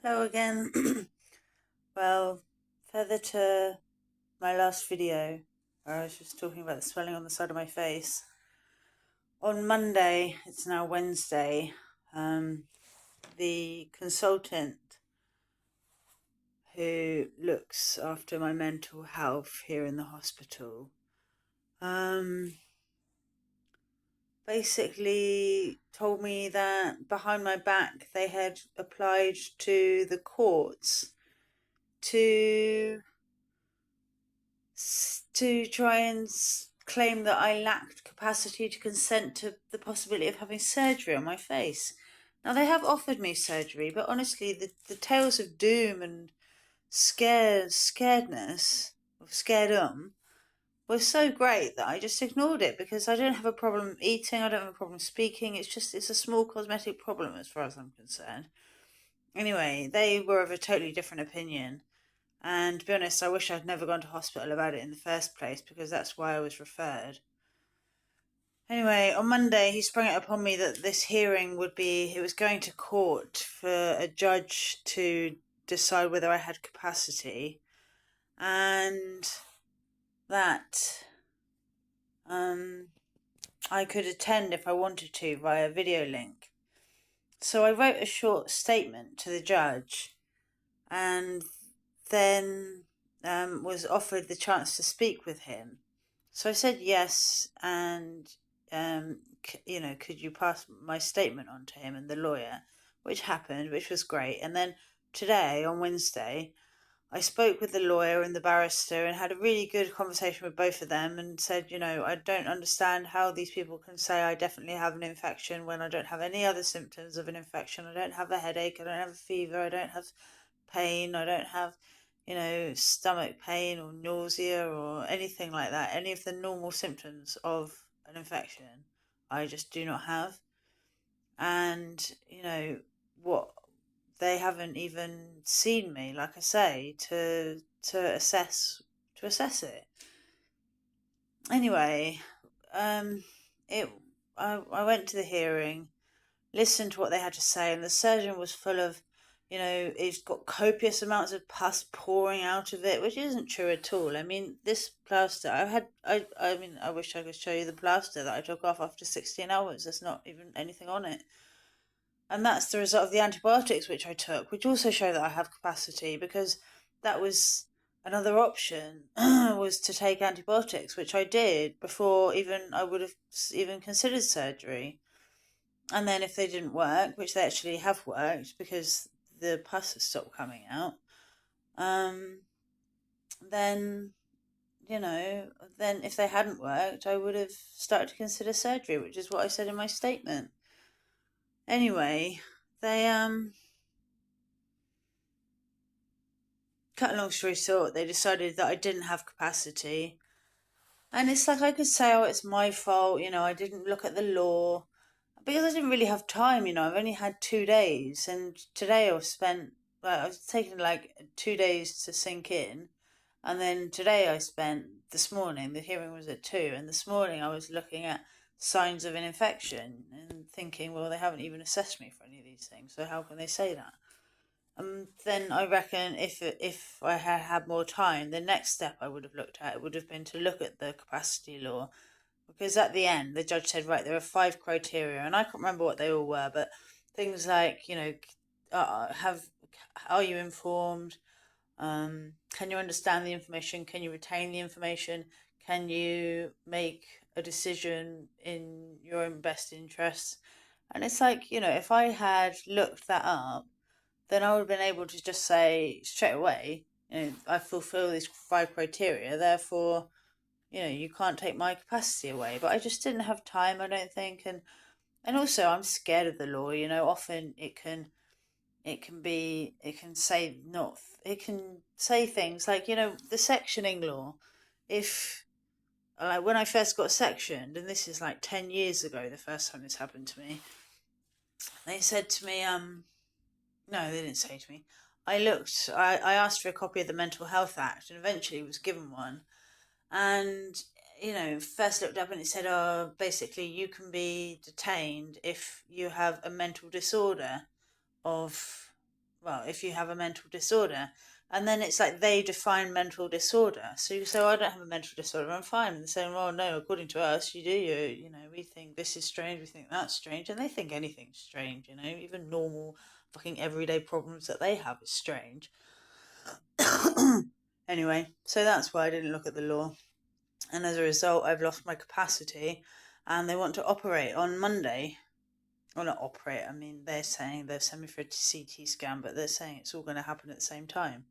Hello again. Well, further to my last video, where I was just talking about the swelling on the side of my face. On Monday, it's now Wednesday, the consultant who looks after my mental health here in the hospital, basically told me that behind my back they had applied to the courts to try and claim that I lacked capacity to consent to the possibility of having surgery on my face. Now, they have offered me surgery, but honestly, the tales of doom and scaredness, or scaredom, was so great that I just ignored it because I don't have a problem eating, I don't have a problem speaking. It's a small cosmetic problem as far as I'm concerned. Anyway, they were of a totally different opinion. And to be honest, I wish I'd never gone to hospital about it in the first place because that's why I was referred. Anyway, on Monday, he sprung it upon me that this hearing it was going to court for a judge to decide whether I had capacity, and that I could attend if I wanted to via video link. So I wrote a short statement to the judge and then was offered the chance to speak with him. So I said yes, and could you pass my statement on to him and the lawyer, which happened, which was great. And then today, on Wednesday, I spoke with the lawyer and the barrister and had a really good conversation with both of them and said, I don't understand how these people can say I definitely have an infection when I don't have any other symptoms of an infection. I don't have a headache, I don't have a fever, I don't have pain, I don't have, stomach pain or nausea or anything like that. Any of the normal symptoms of an infection, I just do not have. And, what they haven't even seen me, like I say, to assess it. Anyway, it I went to the hearing, listened to what they had to say, and the surgeon was full of, it's got copious amounts of pus pouring out of it, which isn't true at all. I mean, this plaster, I wish I could show you the plaster that I took off after 16 hours. There's not even anything on it. And that's the result of the antibiotics which I took, which also show that I have capacity because that was another option was to take antibiotics, which I did before even I would have even considered surgery. And then if they didn't work, which they actually have worked because the pus has stopped coming out, um, then then if they hadn't worked, I would have started to consider surgery, which is what I said in my statement. Anyway, they cut a long story short, they decided that I didn't have capacity. And it's like I could say, oh, it's my fault, I didn't look at the law. Because I didn't really have time, I've only had 2 days. And today I was taking like 2 days to sink in. And then today this morning, the hearing was at 2. And this morning I was looking at signs of an infection and thinking, well, they haven't even assessed me for any of these things. So how can they say that? Then I reckon if I had had more time, the next step I would have looked at would have been to look at the capacity law, because at the end the judge said, right, there are 5 criteria, and I can't remember what they all were, but things like have are you informed? Can you understand the information? Can you retain the information? Can you make a decision in your own best interests? And it's like, if I had looked that up, then I would have been able to just say straight away, I fulfill these 5 criteria, therefore, you can't take my capacity away. But I just didn't have time, I don't think, and also I'm scared of the law. Often it can say things like, the sectioning law. If like when I first got sectioned, and this is like 10 years ago, the first time this happened to me, they said to me, no, they didn't say to me. I asked for a copy of the Mental Health Act and eventually was given one. And, first looked up and it said, oh, basically, you can be detained if you have a mental disorder of, well, if you have a mental disorder. And then it's like they define mental disorder. So you say, oh, I don't have a mental disorder, I'm fine. And they're saying, well, no, according to us, you do. You know, we think this is strange, we think that's strange. And they think anything's strange, you know, even normal fucking everyday problems that they have is strange. Anyway, so that's why I didn't look at the law. And as a result, I've lost my capacity and they want to operate on Monday. Well, not operate, I mean, they're saying they've sent me for a CT scan, but they're saying it's all going to happen at the same time.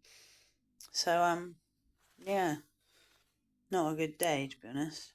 So, yeah, not a good day, to be honest.